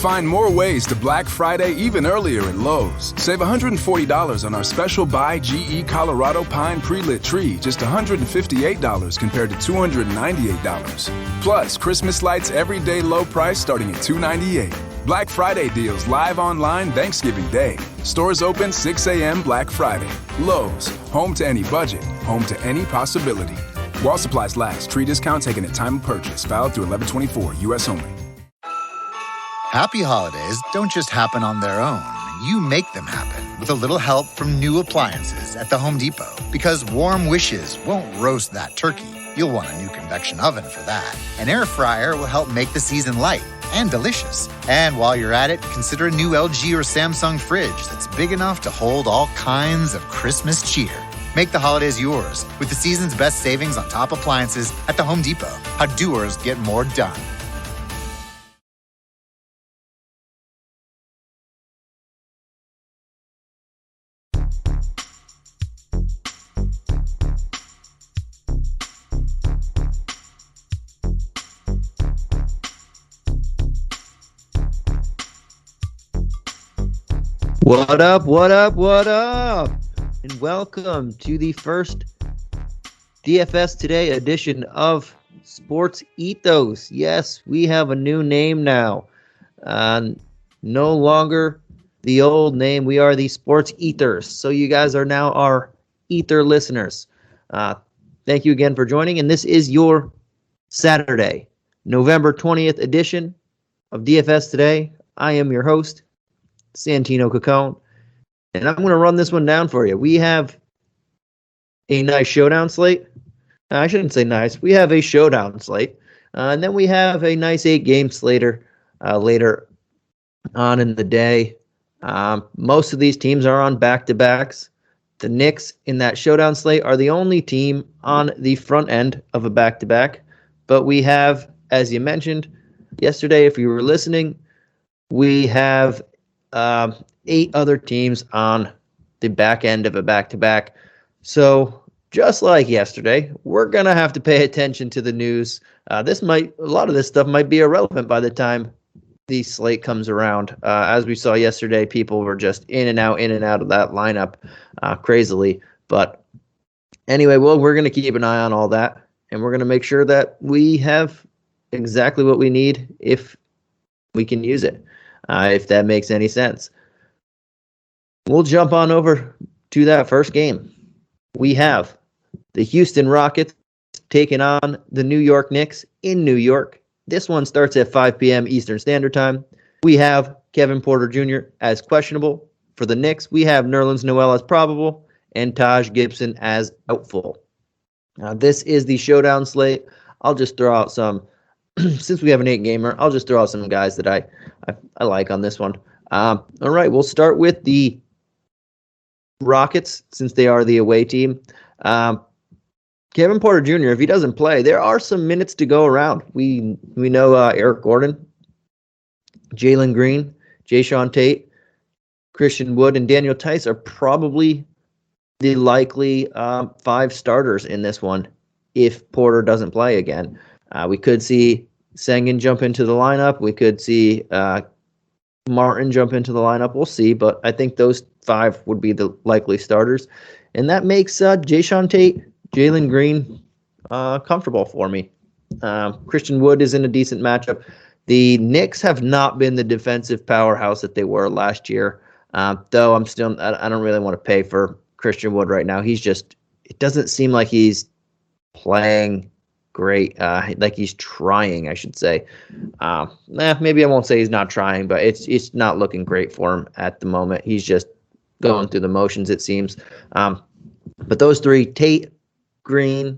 Find more ways to Black Friday even earlier at Lowe's. Save $140 on our special Buy GE Colorado Pine Pre-Lit Tree, just $158 compared to $298. Plus, Christmas lights everyday low price starting at $298. Black Friday deals live online Thanksgiving Day. Stores open 6 a.m. Black Friday. Lowe's, home to any budget, home to any possibility. While supplies last, tree discount taken at time of purchase, valid through 11/24, U.S. only. Happy holidays don't just happen on their own. You make them happen with a little help from new appliances at the Home Depot. Because warm wishes won't roast that turkey. You'll want a new convection oven for that. An air fryer will help make the season light and delicious. And while you're at it, consider a new LG or Samsung fridge that's big enough to hold all kinds of Christmas cheer. Make the holidays yours with the season's best savings on top appliances at the Home Depot. How doers get more done. What up, what up, what up? And welcome to the first DFS Today edition of SportsEthos. Yes, we have a new name now. No longer the old name. We are the SportsEthers. So you guys are now our Ether listeners. Thank you again for joining. And this is your Saturday, November 20th edition of DFS Today. I am your host, Santino Cacone, and I'm going to run this one down for you. We have a nice showdown slate. I shouldn't say nice. We have a showdown slate, and then we have a nice 8-game slater later on in the day. Most of these teams are on back-to-backs. The Knicks in that showdown slate are the only team on the front end of a back-to-back, but we have, as you mentioned yesterday, if you were listening, we have 8 other teams on the back end of a back-to-back. So just like yesterday, we're going to have to pay attention to the news. A lot of this stuff might be irrelevant by the time the slate comes around. As we saw yesterday, people were just in and out of that lineup crazily. But anyway, we're going to keep an eye on all that, and we're going to make sure that we have exactly what we need if we can use it. If that makes any sense. We'll jump on over to that first game. We have the Houston Rockets taking on the New York Knicks in New York. This one starts at 5 p.m. Eastern Standard Time. We have Kevin Porter Jr. as questionable. For the Knicks, we have Nerlens Noel as probable and Taj Gibson as doubtful. This is the showdown slate. I'll just throw out some. Since we have an 8-gamer, I'll just throw out some guys that I like on this one. All right, we'll start with the Rockets, since they are the away team. Kevin Porter Jr., if he doesn't play, there are some minutes to go around. We know Eric Gordon, Jalen Green, Jayshawn Tate, Christian Wood, and Daniel Tice are probably the likely 5 starters in this one if Porter doesn't play again. We could see Sengun jump into the lineup. We could see Martin jump into the lineup. We'll see, but I think those 5 would be the likely starters. And that makes Jayshawn Tate, Jalen Green comfortable for me. Christian Wood is in a decent matchup. The Knicks have not been the defensive powerhouse that they were last year, though I don't really want to pay for Christian Wood right now. It doesn't seem like he's playing great, like he's trying, I should say. Maybe I won't say he's not trying, but it's not looking great for him at the moment. He's just going through the motions, it seems. But those 3, Tate, Green,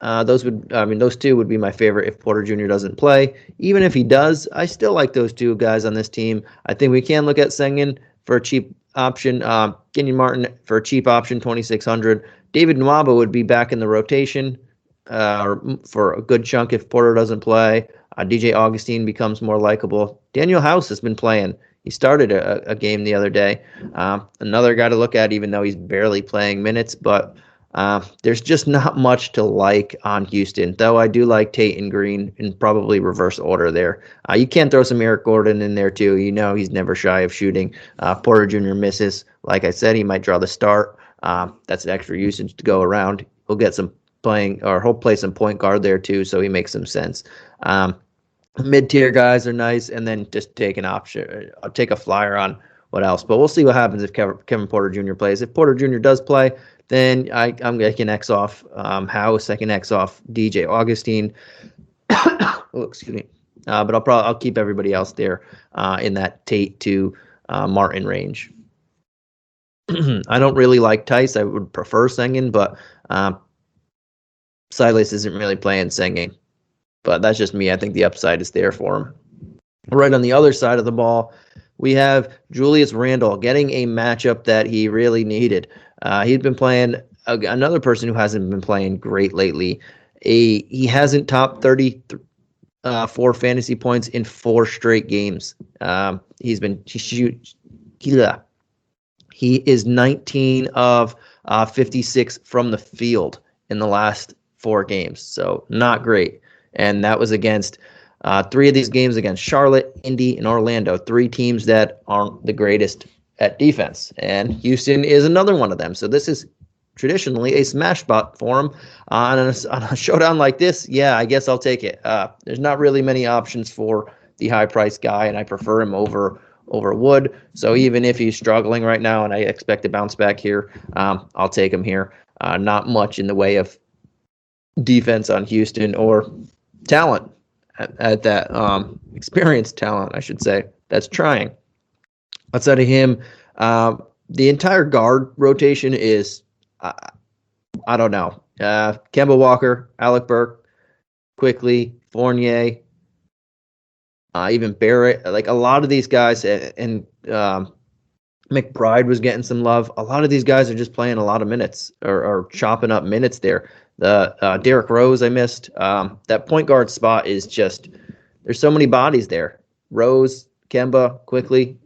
those 2 would be my favorite if Porter Jr. doesn't play. Even if he does, I still like those 2 guys on this team. I think we can look at Sengun for a cheap option, Kenyon Martin for a cheap option, $2,600. David Nwaba would be back in the rotation for a good chunk if Porter doesn't play. DJ Augustine becomes more likable. Daniel House has been playing. He started a game the other day. Another guy to look at, even though he's barely playing minutes. But There's just not much to like on Houston, though I do like Tate and Green in probably reverse order there. You can throw some Eric Gordon in there too. He's never shy of shooting. Porter Jr. misses. Like I said, he might draw the start. That's an extra usage to go around. He'll get some playing, or he'll play some point guard there too, so he makes some sense. Mid-tier guys are nice, and then just take an option. I'll take a flyer on what else, but we'll see what happens if Kevin Porter Jr. plays. If Porter Jr. does play, then I can X off House. I can X off DJ Augustine. Oh, excuse me. But I'll keep everybody else there in that Tate to Martin range. I don't really like Tice. I would prefer Sengun, but Silas isn't really playing Sengun. But that's just me. I think the upside is there for him. Right on the other side of the ball, we have Julius Randle getting a matchup that he really needed. He'd been playing another person who hasn't been playing great lately. He hasn't topped 34 fantasy points in 4 straight games. He is 19 of 56 from the field in the last 4 games, so not great. And that was against 3 of these games against Charlotte, Indy, and Orlando, 3 teams that aren't the greatest at defense. And Houston is another one of them. So this is traditionally a smash spot for him. On a showdown like this, yeah, I guess I'll take it. There's not really many options for the high-priced guy, and I prefer him over Wood. So even if he's struggling right now, and I expect to bounce back here, I'll take him here. Not much in the way of defense on Houston or talent at that experienced talent, I should say, that's trying. Outside of him, the entire guard rotation is, I don't know. Kemba Walker, Alec Burke, Quickly, Fournier, even Barrett. Like a lot of these guys, and McBride was getting some love. A lot of these guys are just playing a lot of minutes or chopping up minutes there. The Derrick Rose I missed. That point guard spot is just, there's so many bodies there. Rose, Kemba, Quickly,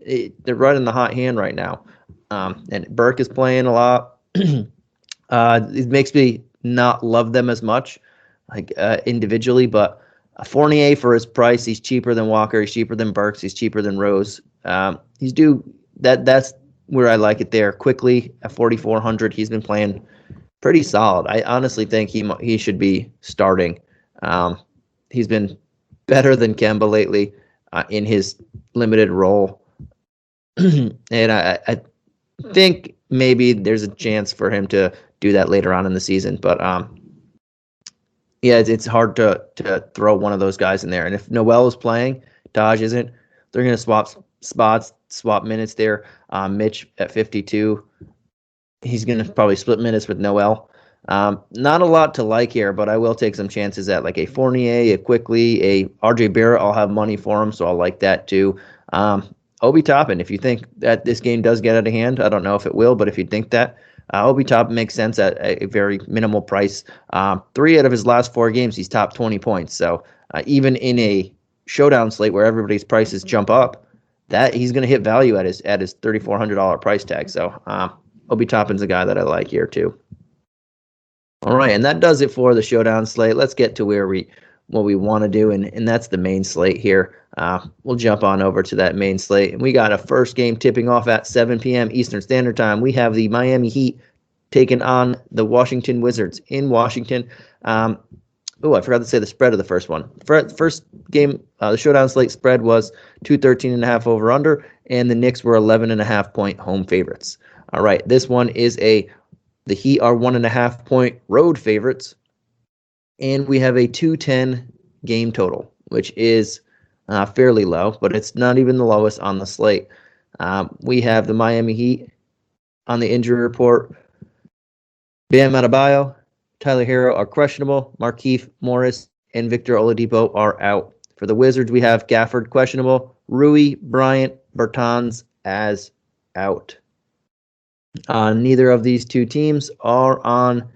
they're running the hot hand right now. And Burke is playing a lot. It makes me not love them as much, like individually, but Fournier for his price, he's cheaper than Walker, he's cheaper than Burks, he's cheaper than Rose. That's where I like it there. Quickly at 4,400, he's been playing pretty solid. I honestly think he should be starting. He's been better than Kemba lately in his limited role, and I think maybe there's a chance for him to do that later on in the season. But yeah, it's hard to throw one of those guys in there. And if Noel is playing, Taj isn't, they're going to swap spots, swap minutes there. Mitch at 52. He's going to probably split minutes with Noel. Not a lot to like here, but I will take some chances at like a Fournier, a Quickly, a RJ Barrett. I'll have money for him, so I'll like that too. Obi Toppin, if you think that this game does get out of hand, I don't know if it will, but if you think that, Obi Toppin makes sense at a very minimal price. 3 out of his last 4 games, he's topped 20 points. So even in a showdown slate where everybody's prices jump up, that he's going to hit value at his $3,400 price tag. So Obi Toppin's a guy that I like here too. All right, and that does it for the showdown slate. Let's get to what we want to do, and that's the main slate here. We'll jump on over to that main slate. And we got a first game tipping off at 7 p.m. Eastern Standard Time. We have the Miami Heat taking on the Washington Wizards in Washington. I forgot to say the spread of the first one. First game, the showdown slate spread was 213.5 over under, and the Knicks were 11.5 point home favorites. All right, this one is the Heat are 1.5 point road favorites, and we have a 210 game total, which is fairly low, but it's not even the lowest on the slate. We have the Miami Heat on the injury report. Bam Adebayo, Tyler Hero are questionable. Markieff Morris and Victor Oladipo are out. For the Wizards, we have Gafford questionable. Rui, Bryant, Bertans as out. Neither of these two teams are on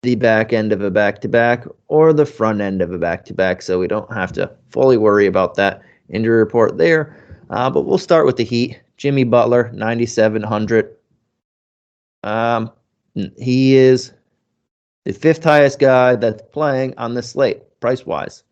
the back end of a back-to-back or the front end of a back-to-back, so we don't have to fully worry about that injury report there. But we'll start with the Heat. Jimmy Butler, 9,700. He is The fifth highest guy that's playing on the slate, price-wise.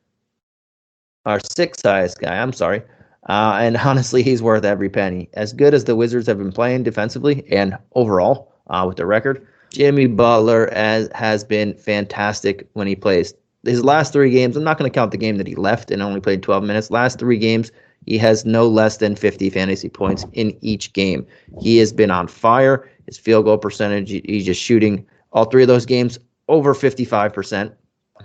Our sixth highest guy, I'm sorry. And honestly, he's worth every penny. As good as the Wizards have been playing defensively and overall with their record, Jimmy Butler has been fantastic when he plays. His last 3 games, I'm not going to count the game that he left and only played 12 minutes. Last 3 games, he has no less than 50 fantasy points in each game. He has been on fire. His field goal percentage, he's just shooting all 3 of those games over 55%.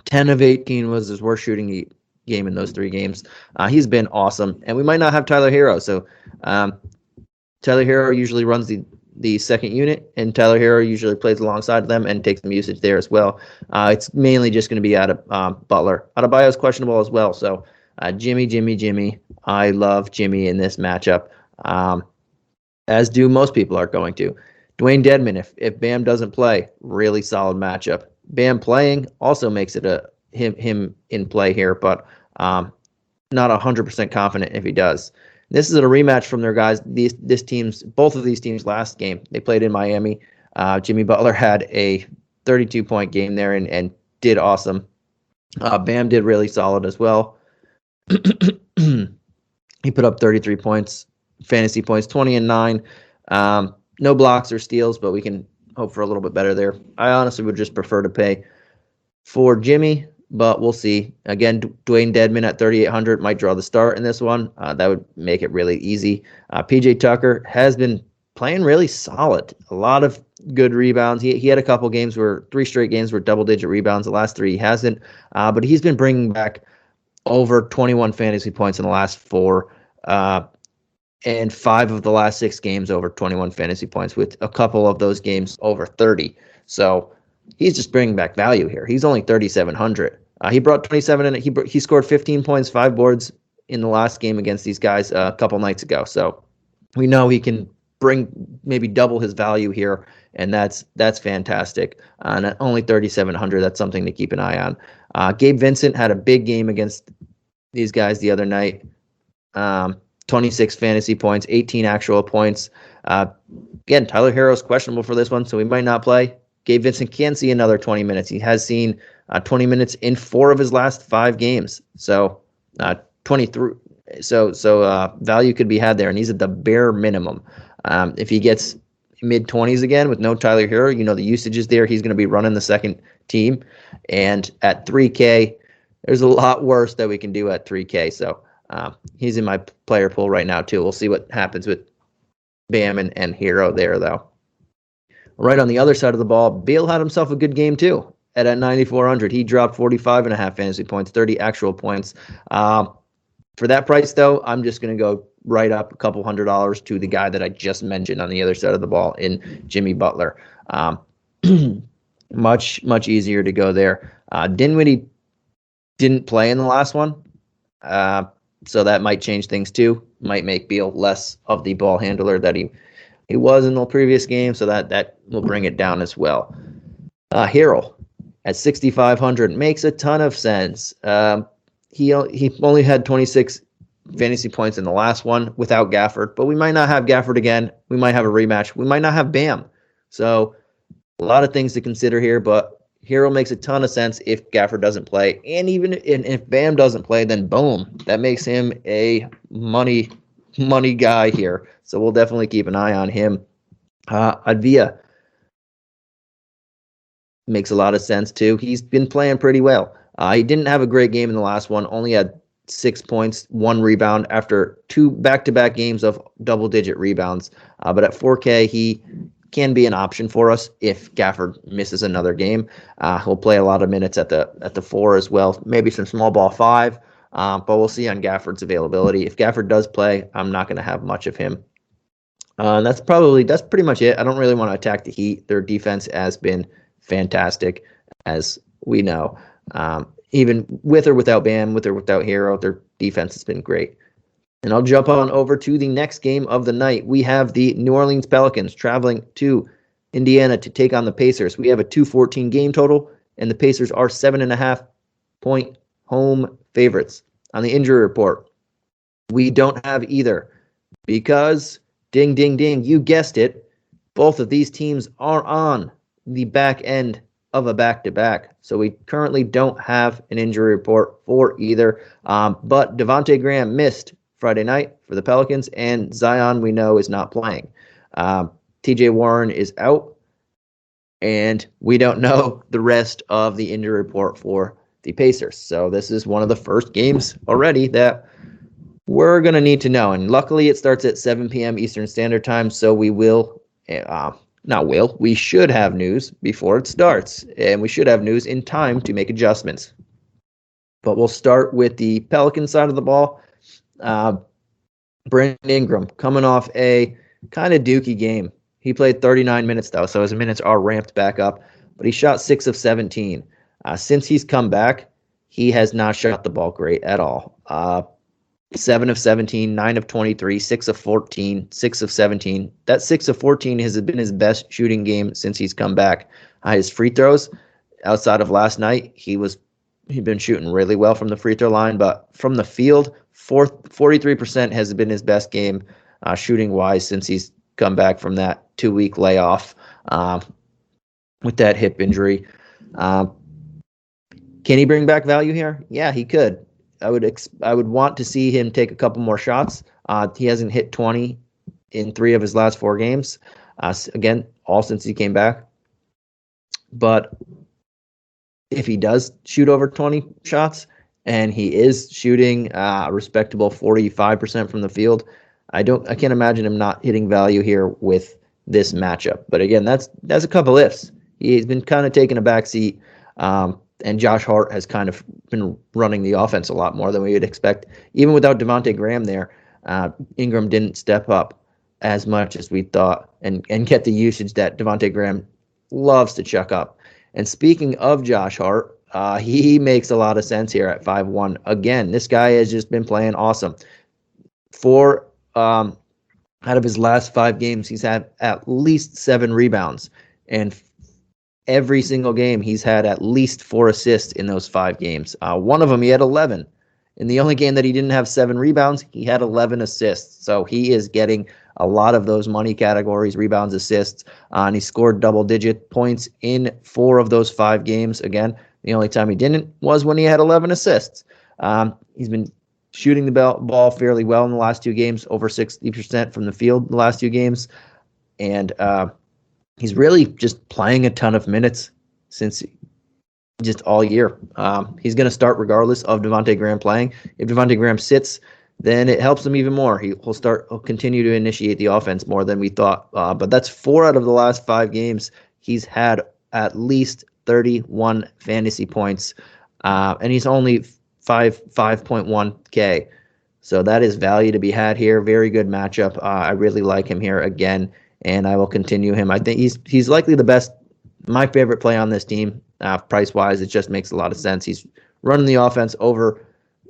10 of 18 was his worst shooting game in those 3 games. He's been awesome. And we might not have Tyler Hero. So Tyler Hero usually runs the second unit, and Tyler Hero usually plays alongside of them and takes some usage there as well. It's mainly just going to be out of Butler. Adebayo is questionable as well. So Jimmy. I love Jimmy in this matchup, as do most people are going to. Dwayne Dedmon, if Bam doesn't play, really solid matchup. Bam playing also makes it him in play here, but not 100% confident if he does. This is a rematch from their guys. Both of these teams last game, they played in Miami. Jimmy Butler had a 32-point game there and did awesome. Bam did really solid as well. He put up 33 points, fantasy points, 20 and 9. No blocks or steals, but we can hope for a little bit better there. I honestly would just prefer to pay for Jimmy, but we'll see. Again, Dwayne Dedmon at 3,800 might draw the start in this one. That would make it really easy. PJ Tucker has been playing really solid. A lot of good rebounds. He had a couple games 3 straight games were double-digit rebounds. The last 3 he hasn't, but he's been bringing back over 21 fantasy points in the last 4, and 5 of the last 6 games over 21 fantasy points, with a couple of those games over 30. So he's just bringing back value here. He's only 3,700. He brought 27 in. He scored 15 points, 5 boards in the last game against these guys a couple nights ago. So we know he can bring maybe double his value here, and that's fantastic. And at only 3,700, that's something to keep an eye on. Gabe Vincent had a big game against these guys the other night. 26 fantasy points, 18 actual points. Again, Tyler Herro's questionable for this one, so he might not play. Gabe Vincent can see another 20 minutes. He has seen 20 minutes in 4 of his last 5 games. So 23. So value could be had there, and he's at the bare minimum. If he gets mid-20s again with no Tyler Hero, the usage is there. He's going to be running the second team. And at 3K, there's a lot worse that we can do at 3K. So he's in my player pool right now, too. We'll see what happens with Bam and Hero there, though. Right on the other side of the ball, Beal had himself a good game, too. At 9,400, he dropped 45.5 fantasy points, 30 actual points. For that price, though, I'm just going to go right up a couple $100 to the guy that I just mentioned on the other side of the ball in Jimmy Butler. Much easier to go there. Dinwiddie didn't play in the last one, so that might change things too. Might make Beal less of the ball handler that he was in the previous game, so that will bring it down as well. Harrell at 6,500 makes a ton of sense. He only had 26 fantasy points in the last one without Gafford, but we might not have Gafford again. We might have a rematch. We might not have Bam. So a lot of things to consider here, but Hero makes a ton of sense if Gafford doesn't play. And even if Bam doesn't play, then boom, that makes him a money guy here. So we'll definitely keep an eye on him. Advia makes a lot of sense too. He's been playing pretty well. He didn't have a great game in the last one, only had 6 points, 1 rebound after 2 back-to-back games of double-digit rebounds. But at 4K, he can be an option for us if Gafford misses another game. He'll play a lot of minutes at the 4 as well, maybe some small ball 5, but we'll see on Gafford's availability. If Gafford does play, I'm not going to have much of him. That's pretty much it. I don't really want to attack the Heat. Their defense has been fantastic, as we know. Even with or without Bam, with or without Hero, their defense has been great. And I'll jump on over to the next game of the night. We have the New Orleans Pelicans traveling to Indiana to take on the Pacers. We have a 214 game total, and the Pacers are 7.5-point home favorites. On the injury report, we don't have either because, ding, ding, ding, you guessed it, both of these teams are on the back end of a back-to-back. So we currently don't have an injury report for either. But Devontae Graham missed Friday night for the Pelicans, and Zion, we know, is not playing. TJ Warren is out, and we don't know the rest of the injury report for the Pacers. So this is one of the first games already that we're going to need to know. And luckily it starts at 7 p.m. Eastern Standard Time, so we should have news before it starts, and we should have news in time to make adjustments. But we'll start with the Pelican side of the ball. Brandon Ingram coming off a kind of dookie game. He played 39 minutes, though, so his minutes are ramped back up. But he shot 6 of 17. Since he's come back, he has not shot the ball great at all. 7 of 17, 9 of 23, 6 of 14, 6 of 17. That 6 of 14 has been his best shooting game since he's come back. His free throws, outside of last night, he'd been shooting really well from the free throw line, but from the field, 43% has been his best game shooting-wise since he's come back from that 2-week layoff with that hip injury. Can he bring back value here? Yeah, he could. I would want to see him take a couple more shots. He hasn't hit 20 in 3 of his last 4 games. Again, all since he came back. But if he does shoot over 20 shots, and he is shooting a respectable 45% from the field, I can't imagine him not hitting value here with this matchup. But again, that's a couple ifs. He's been kind of taking a back seat. And Josh Hart has kind of been running the offense a lot more than we would expect. Even without Devontae Graham there, Ingram didn't step up as much as we thought and get the usage that Devontae Graham loves to chuck up. And speaking of Josh Hart, he makes a lot of sense here at 5-1. Again, this guy has just been playing awesome. 4 out of his last 5 games, he's had at least 7 rebounds. And every single game, he's had at least 4 assists in those 5 games. One of them, he had 11. In the only game that he didn't have 7 rebounds, he had 11 assists. So he is getting a lot of those money categories, rebounds, assists, and he scored double-digit points in 4 of those 5 games. Again, the only time he didn't was when he had 11 assists. He's been shooting the ball fairly well in the last 2 games, over 60% from the field the last 2 games. And he's really just playing a ton of minutes since just all year. He's going to start regardless of Devontae Graham playing. If Devontae Graham sits, then it helps him even more. He'll continue to initiate the offense more than we thought. But that's 4 out of the last 5 games. He's had at least 31 fantasy points, and he's only 5.1K. So that is value to be had here. Very good matchup. I really like him here again, and I will continue him. I think he's likely the best, my favorite play on this team, price-wise. It just makes a lot of sense. He's running the offense over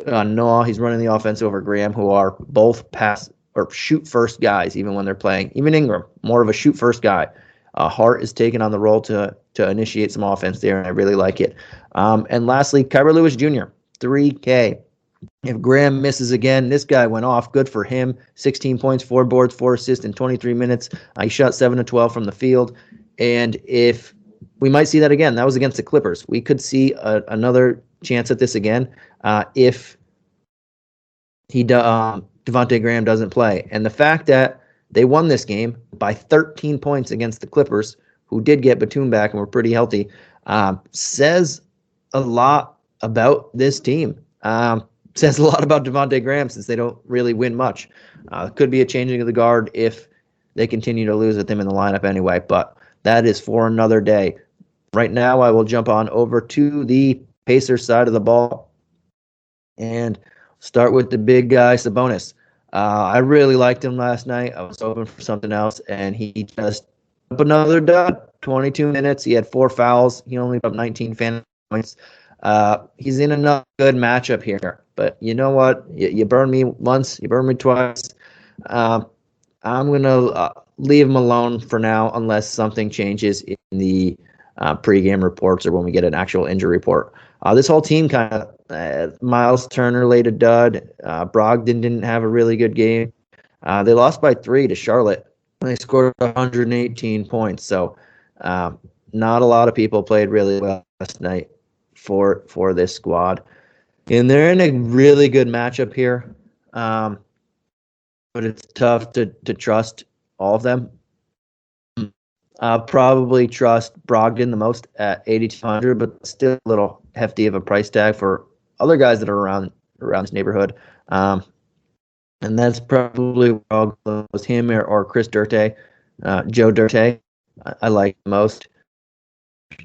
Noah. He's running the offense over Graham, who are both pass or shoot-first guys, even when they're playing. Even Ingram, more of a shoot-first guy. Hart is taking on the role to initiate some offense there, and I really like it. And lastly, Kyra Lewis Jr., 3K. If Graham misses again, this guy went off. Good for him. 16 points, 4 boards, 4 assists in 23 minutes. He shot 7 of 12 from the field. And if we might see that again, that was against the Clippers. We could see another chance at this again if Devontae Graham doesn't play. And the fact that they won this game by 13 points against the Clippers, who did get Batum back and were pretty healthy, says a lot about this team. Says a lot about Devontae Graham since they don't really win much. Could be a changing of the guard if they continue to lose with him in the lineup anyway, but that is for another day. Right now, I will jump on over to the Pacers side of the ball and start with the big guy, Sabonis. I really liked him last night. I was hoping for something else, and he just up another dud. 22 minutes. He had 4 fouls. He only put up 19 fantasy points. He's in another good matchup here. But you know what? You burned me once. You burned me twice. I'm going to leave him alone for now unless something changes in the pregame reports or when we get an actual injury report. This whole team kind of, Miles Turner laid a dud. Brogdon didn't have a really good game. They lost by 3 to Charlotte. They scored 118 points. So not a lot of people played really well last night for this squad. And they're in a really good matchup here. But it's tough to trust all of them. I'll probably trust Brogdon the most at 8,200, but still a little hefty of a price tag for other guys that are around this neighborhood. And that's probably where I'll go with him or Chris Dirte, Joe Dirte. I like most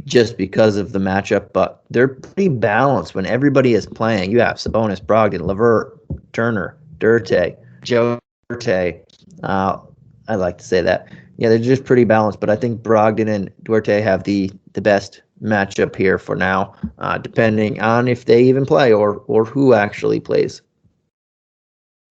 just because of the matchup, but they're pretty balanced when everybody is playing. You have Sabonis, Brogdon, LeVert, Turner, Dirte, Joe Dirte. I like to say that. Yeah, they're just pretty balanced, but I think Brogdon and Duarte have the best matchup here for now, depending on if they even play or who actually plays.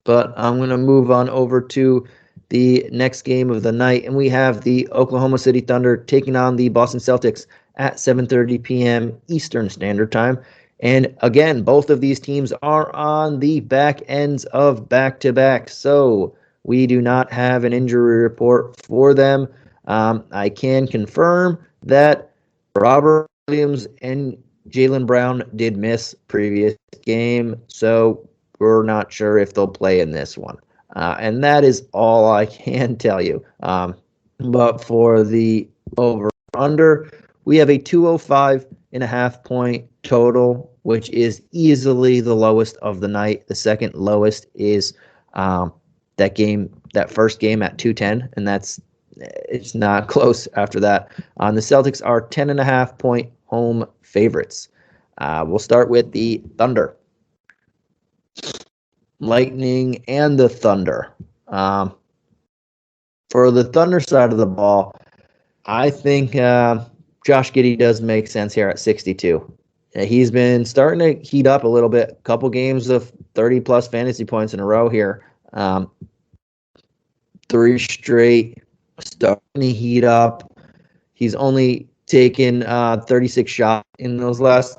But I'm going to move on over to the next game of the night, and we have the Oklahoma City Thunder taking on the Boston Celtics at 7:30 p.m. Eastern Standard Time. And again, both of these teams are on the back ends of back-to-back, so we do not have an injury report for them. I can confirm that Robert Williams and Jaylen Brown did miss previous game, so we're not sure if they'll play in this one. And that is all I can tell you. But for the over-under, we have a 205.5 point total, which is easily the lowest of the night. The second lowest is that first game at 210, and it's not close after that. The Celtics are 10.5 point home favorites. We'll start with the Thunder, Lightning, and the Thunder. For the Thunder side of the ball, I think Josh Giddey does make sense here at 62. He's been starting to heat up a little bit. A couple games of 30-plus fantasy points in a row here. 3 straight, starting to heat up. He's only taken 36 shots in those last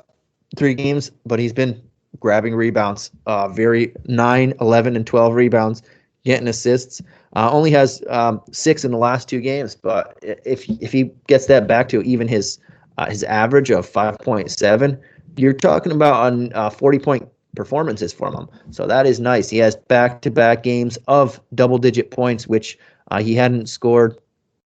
3 games, but he's been grabbing rebounds, 9, 11, and 12 rebounds, getting assists. Only has 6 in the last 2 games, but if he gets that back to even his average of 5.7, you're talking about 40-point performances from him. So that is nice. He has back-to-back games of double-digit points, which he hadn't scored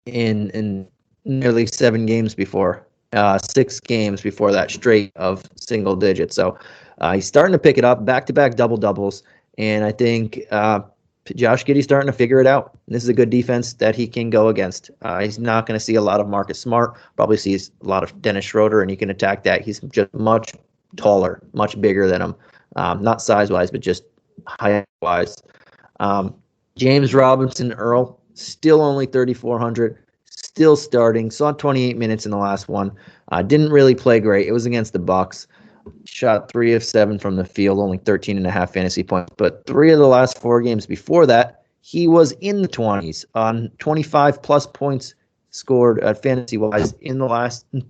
in nearly 7 games before. 6 games before that straight of single digits. So he's starting to pick it up, back-to-back double-doubles, and I think Josh Giddey's starting to figure it out. This is a good defense that he can go against. He's not going to see a lot of Marcus Smart, probably sees a lot of Dennis Schroeder, and he can attack that. He's just much taller, much bigger than him. Not size-wise, but just height-wise. James Robinson Earl, still only 3,400, still starting. Saw 28 minutes in the last one. Didn't really play great. It was against the Bucks. Shot 3 of 7 from the field, only 13.5 fantasy points. But 3 of the last 4 games before that, he was in the 20s on 25-plus points scored fantasy-wise in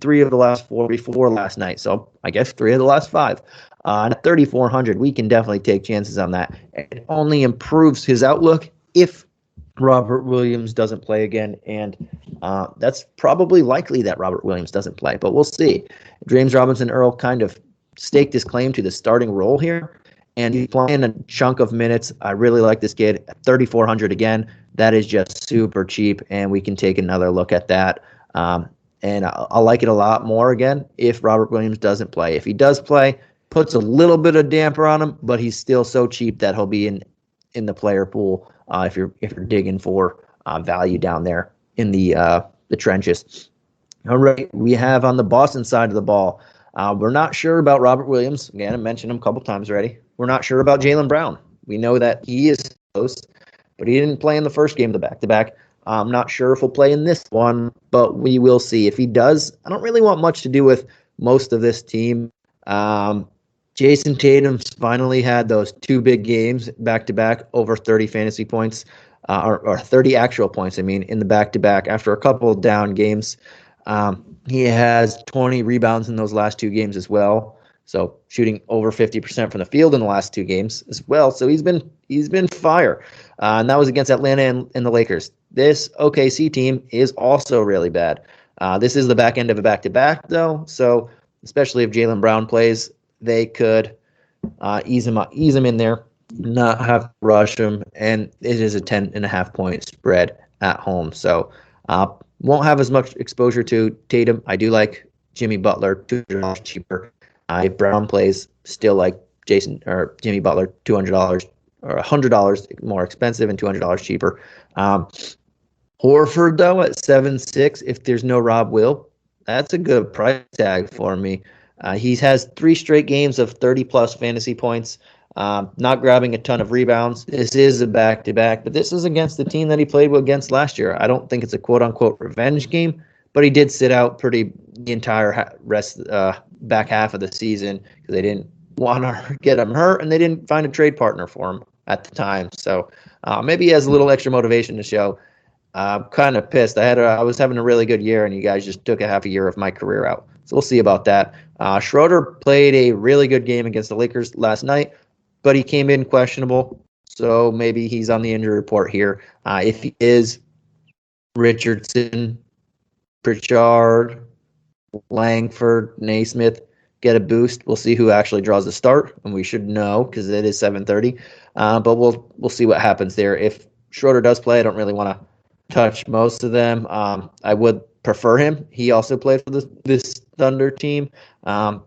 3 of the last 4 before last night. So I guess 3 of the last 5. At 3,400, we can definitely take chances on that. It only improves his outlook if Robert Williams doesn't play again, and that's probably likely that Robert Williams doesn't play, but we'll see. James Robinson Earl kind of staked his claim to the starting role here, and he's playing a chunk of minutes. I really like this kid at 3,400 again. That is just super cheap, and we can take another look at that. And I'll like it a lot more again if Robert Williams doesn't play. If he does play, puts a little bit of damper on him, but he's still so cheap that he'll be in the player pool if you're digging for value down there in the trenches. All right, we have on the Boston side of the ball. We're not sure about Robert Williams. Again, I mentioned him a couple times already. We're not sure about Jaylen Brown. We know that he is close, but he didn't play in the first game of the back-to-back. I'm not sure if he'll play in this one, but we will see. If he does, I don't really want much to do with most of this team. Jason Tatum's finally had those 2 big games back-to-back, over 30 fantasy points, or 30 actual points, in the back-to-back after a couple of down games. He has 20 rebounds in those last 2 games as well. So shooting over 50% from the field in the last 2 games as well. So he's been fire. And that was against Atlanta and the Lakers. This OKC team is also really bad. This is the back end of a back-to-back, though, so especially if Jaylen Brown plays, they could ease him in there, not have to rush him, and it is a 10.5-point spread at home. So won't have as much exposure to Tatum. I do like Jimmy Butler, $200 cheaper. If Brown plays, still like Jimmy Butler, $200 or $100 more expensive and $200 cheaper. Horford, though, at 7.6, if there's no Rob Will, that's a good price tag for me. He has 3 straight games of 30-plus fantasy points, not grabbing a ton of rebounds. This is a back-to-back, but this is against the team that he played against last year. I don't think it's a quote-unquote revenge game, but he did sit out the entire back half of the season because they didn't want to get him hurt, and they didn't find a trade partner for him at the time. So maybe he has a little extra motivation to show. I'm kind of pissed. I was having a really good year, and you guys just took a half a year of my career out. So we'll see about that. Schroeder played a really good game against the Lakers last night, but he came in questionable, so maybe he's on the injury report here. If he is, Richardson, Pritchard, Langford, Naismith get a boost. We'll see who actually draws the start, and we should know because it is 7:30. But we'll see what happens there. If Schroeder does play, I don't really want to touch most of them. I would prefer him. He also played for this Thunder team. But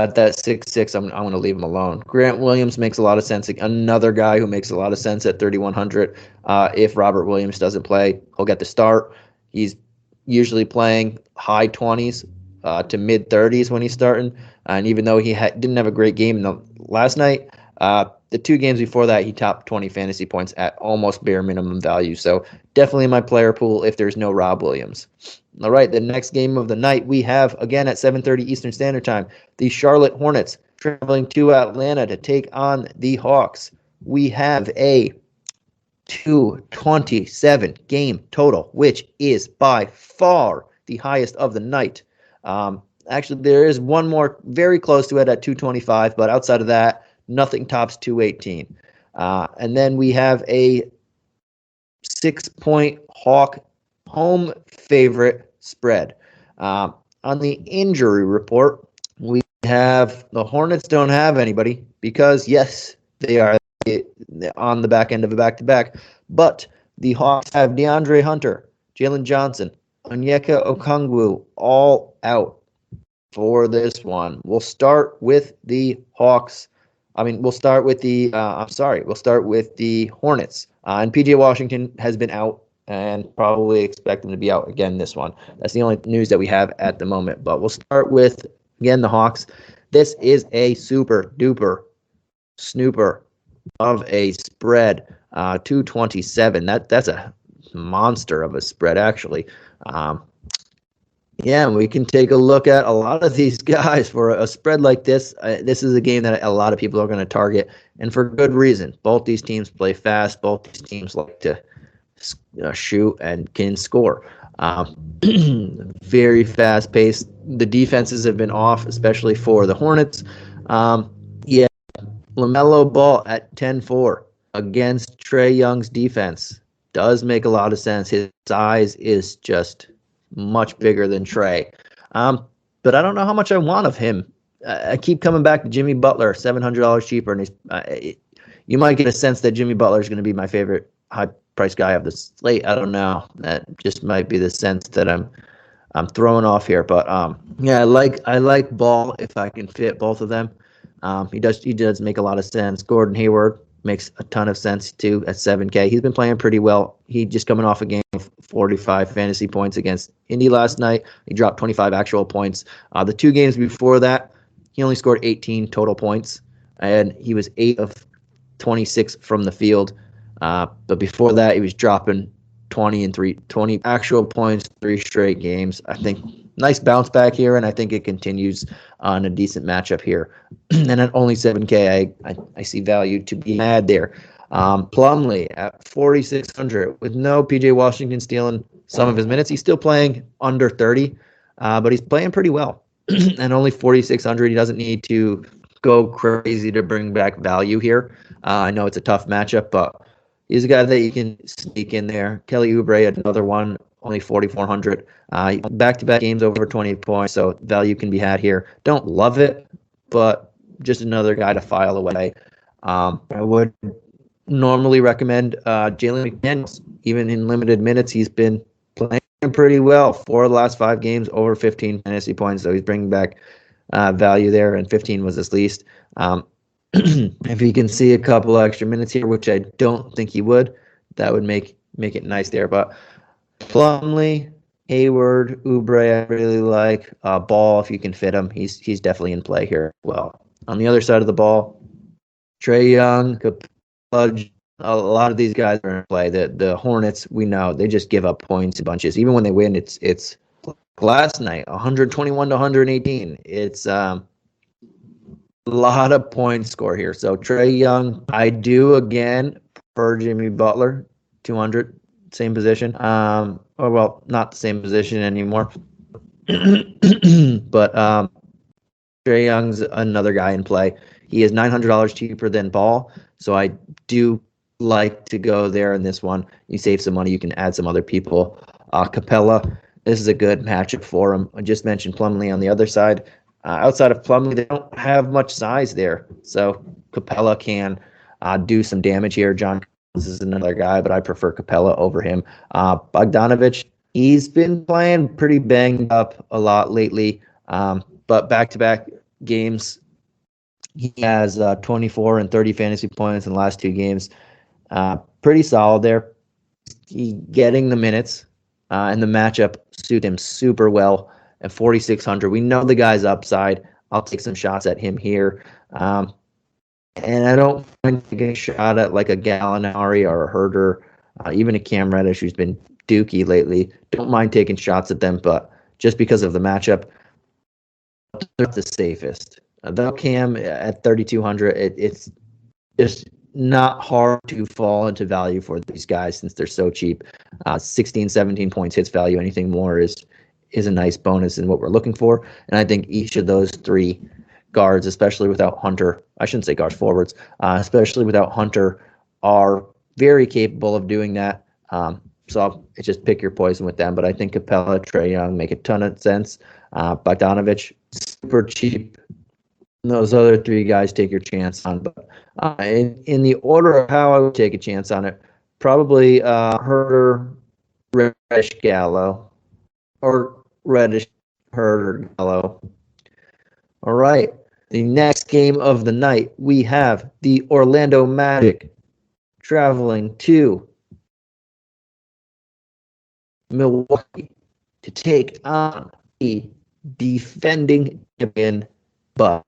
at that 6.6, I'm going to leave him alone. Grant Williams makes a lot of sense. Another guy who makes a lot of sense at 3,100. If Robert Williams doesn't play, he'll get the start. He's usually playing high 20s to mid 30s when he's starting. And even though he didn't have a great game last night, the 2 games before that, he topped 20 fantasy points at almost bare minimum value. So definitely in my player pool if there's no Rob Williams. All right, the next game of the night we have, again at 7:30 Eastern Standard Time, the Charlotte Hornets traveling to Atlanta to take on the Hawks. We have a 227 game total, which is by far the highest of the night. Actually, there is one more very close to it at 225, but outside of that, nothing tops 218. And then we have a 6-point Hawk home favorite spread. On the injury report, we have the Hornets don't have anybody because, yes, they are on the back end of a back-to-back. But the Hawks have DeAndre Hunter, Jalen Johnson, Onyeka Okongwu all out for this one. We'll start with the Hawks. We'll start with the Hornets. And PJ Washington has been out and probably expect him to be out again this one. That's the only news that we have at the moment. But we'll start with, again, the Hawks. This is a super duper snooper of a spread, 227. That's a monster of a spread, actually. Yeah, we can take a look at a lot of these guys for a spread like this. This is a game that a lot of people are going to target, and for good reason. Both these teams play fast. Both these teams like to shoot and can score. Very fast-paced. The defenses have been off, especially for the Hornets. Yeah, LaMelo Ball at 10-4 against Trey Young's defense does make a lot of sense. His size is just much bigger than Trey. But I don't know how much I want of him. I keep coming back to Jimmy Butler, $700 cheaper, and you might get a sense that Jimmy Butler is going to be my favorite high-priced guy of the slate. I don't know. That just might be the sense that I'm throwing off here. But yeah, I like Ball if I can fit both of them. He does make a lot of sense. Gordon Hayward makes a ton of sense too at 7K. He's been playing pretty well. He just coming off a game of 45 fantasy points against Indy last night. He dropped 25 actual points. The 2 games before that, he only scored 18 total points, and he was 8 of 26 from the field. But before that, he was dropping 20 actual points, 3 straight games. I think nice bounce back here, and I think it continues on a decent matchup here. And at only 7K, I see value to be had there. Plumlee at 4,600 with no PJ Washington stealing some of his minutes. He's still playing under 30, but he's playing pretty well. And only 4,600. He doesn't need to go crazy to bring back value here. I know it's a tough matchup, but he's a guy that you can sneak in there. Kelly Oubre, another one, only 4,400. Back-to-back games over 20 points, so value can be had here. Don't love it, but just another guy to file away. I would normally recommend Jalen McDaniels. Even in limited minutes, he's been playing pretty well. 4 of the last 5 games, over 15 fantasy points, so he's bringing back value there, and 15 was his least. If he can see a couple extra minutes here, which I don't think he would, that would make it nice there. But Plumlee, Hayward, Oubre, I really like. Ball, if you can fit him, he's definitely in play here. Well, on the other side of the ball, Trey Young, a lot of these guys are in play. The Hornets, we know, they just give up points in bunches. Even when they win, it's last night, 121 to 118. It's a lot of points score here. So Trey Young, I do again per Jimmy Butler, 200, same position. Or well, not the same position anymore. But Trey Young's another guy in play. He is $900 cheaper than Ball, so I do like to go there in this one. You save some money, you can add some other people. Capella, this is a good matchup for him. I just mentioned Plumlee on the other side. Outside of Plumlee, they don't have much size there, so Capella can do some damage here. John, this is another guy, but I prefer Capella over him. Bogdanovic, he's been playing pretty banged up a lot lately, but back-to-back games, he has 24 and 30 fantasy points in the last 2 games. Pretty solid there. He getting the minutes, and the matchup suit him super well at 4,600. We know the guy's upside. I'll take some shots at him here. And I don't mind taking a shot at like a Gallinari or a Herder, even a Cam Reddish who's been dookie lately. Don't mind taking shots at them, but just because of the matchup, they're the safest. Though Cam at 3,200, it's just not hard to fall into value for these guys since they're so cheap. 16, 17 points hits value. Anything more is a nice bonus in what we're looking for. And I think each of those 3 guards, especially without Hunter, I shouldn't say guards, forwards, especially without Hunter, are very capable of doing that. So it's just pick your poison with them. But I think Capella, Trey Young make a ton of sense. Bogdanovic, super cheap. Those other 3 guys, take your chance on. But in the order of how I would take a chance on it, probably Herder, Reddish, Gallo, or Reddish, Herder, Gallo. All right. The next game of the night, we have the Orlando Magic traveling to Milwaukee to take on the defending champion Bucks.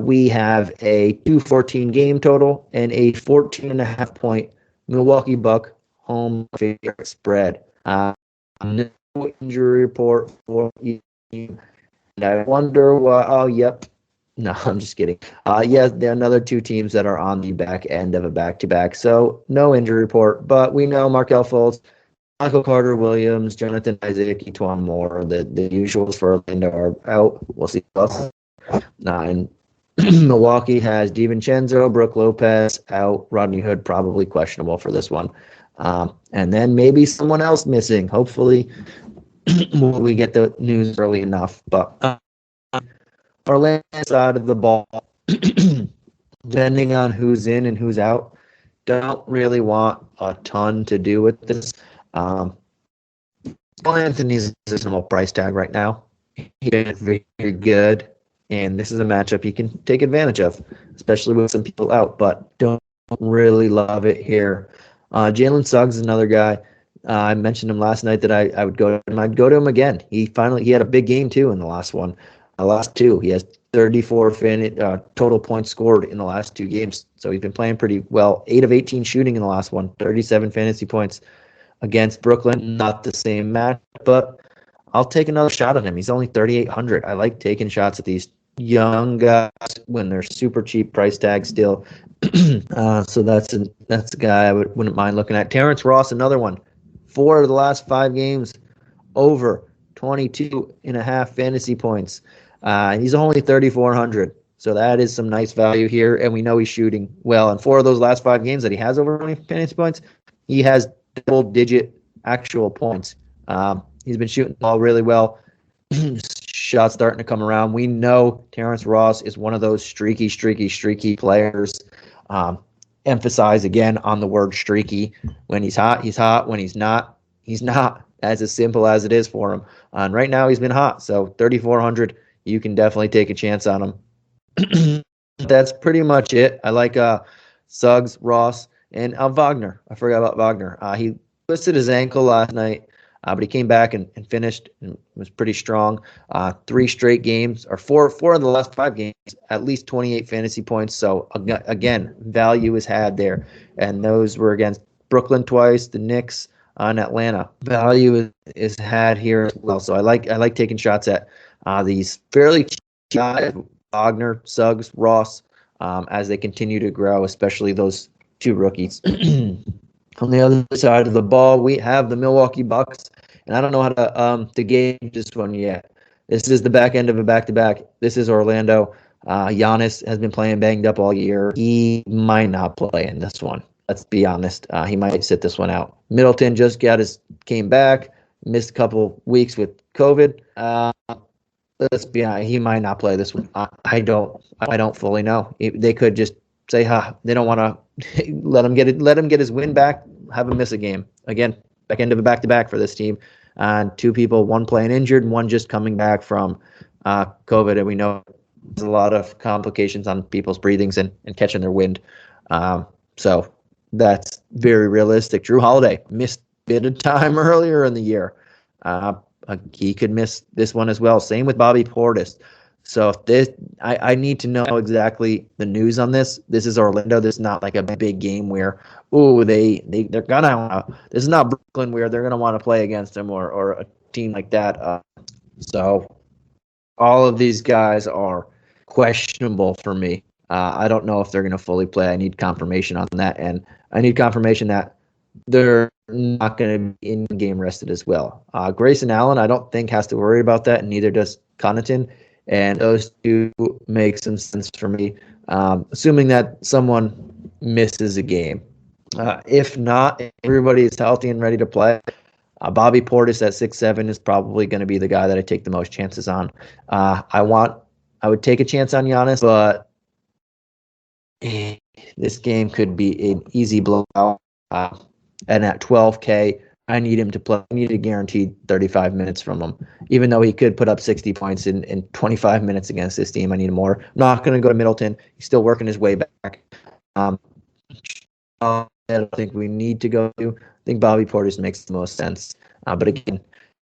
We have a 214 game total and a 14.5 point Milwaukee Buck home favorite spread. No injury report for you. And I wonder why. Oh, yep. No, I'm just kidding. Yes, there are another 2 teams that are on the back end of a back-to-back. So no injury report, but we know Markelle Fultz, Michael Carter-Williams, Jonathan Isaac, Etwan Moore, the usuals for Orlando are out. We'll see. And Milwaukee has DiVincenzo, Brook Lopez out, Rodney Hood probably questionable for this one. And then maybe someone else missing. Hopefully we get the news early enough. But Orlando side of the ball, depending on who's in and who's out, don't really want a ton to do with this. Anthony's a reasonable price tag right now. He's very good, and this is a matchup he can take advantage of, especially with some people out, but don't really love it here. Jaylen Suggs is another guy. I mentioned him last night that I would go to him. I'd go to him again. He had a big game too in the last one. Last 2, he has 34 total points scored in the last 2 games. So he's been playing pretty well. 8 of 18 shooting in the last one, 37 fantasy points against Brooklyn. Not the same match, but I'll take another shot at him. He's only 3,800. I like taking shots at these young guys when they're super cheap price tag still. So that's a guy I wouldn't mind looking at. Terrence Ross, another one. 4 of the last 5 games, over 22.5 fantasy points. He's only 3,400. So that is some nice value here. And we know he's shooting well. In 4 of those last 5 games that he has over 20 fantasy points, he has double-digit actual points. He's been shooting the ball really well. Shots starting to come around. We know Terrence Ross is one of those streaky players. Emphasize again on the word streaky. When he's hot, he's hot. When he's not, he's not. As simple as it is for him. And right now he's been hot. So 3,400, you can definitely take a chance on him. That's pretty much it. I like Suggs, Ross, and Wagner. I forgot about Wagner. He twisted his ankle last night. But he came back and finished and was pretty strong. 3 straight games, or four of the last 5 games, at least 28 fantasy points. So, again, value is had there. And those were against Brooklyn twice, the Knicks, and Atlanta. Value is had here as well. So I like taking shots at these fairly cheap guys, Wagner, Suggs, Ross, as they continue to grow, especially those 2 rookies. On the other side of the ball, we have the Milwaukee Bucks, and I don't know how to gauge this one yet. This is the back end of a back-to-back. This is Orlando. Giannis has been playing banged up all year. He might not play in this one. Let's be honest. He might sit this one out. Middleton just came back, missed a couple weeks with COVID. Let's be honest. He might not play this one. I don't fully know. They could just say, they don't want to let him get his win back, have him miss a game. Again, back end of a back-to-back for this team. And 2 people, one playing injured, one just coming back from COVID. And we know there's a lot of complications on people's breathings and catching their wind. So that's very realistic. Drew Holiday missed a bit of time earlier in the year. He could miss this one as well. Same with Bobby Portis. So if this, I need to know exactly the news on this. This is Orlando. This is not like a big game where, they're gonna. This is not Brooklyn where they're gonna want to play against them or a team like that. So all of these guys are questionable for me. I don't know if they're gonna fully play. I need confirmation on that, and I need confirmation that they're not going to be in-game rested as well. Grayson Allen, I don't think has to worry about that, and neither does Connaughton. And those 2 make some sense for me, assuming that someone misses a game. If not, everybody is healthy and ready to play. Bobby Portis at 6'7" is probably going to be the guy that I take the most chances on. I would take a chance on Giannis, but this game could be an easy blowout. And at 12K, I need him to play. I need a guaranteed 35 minutes from him. Even though he could put up 60 points in 25 minutes against this team, I need more. I'm not going to go to Middleton. He's still working his way back. I don't think we need to go to. I think Bobby Portis makes the most sense. But again,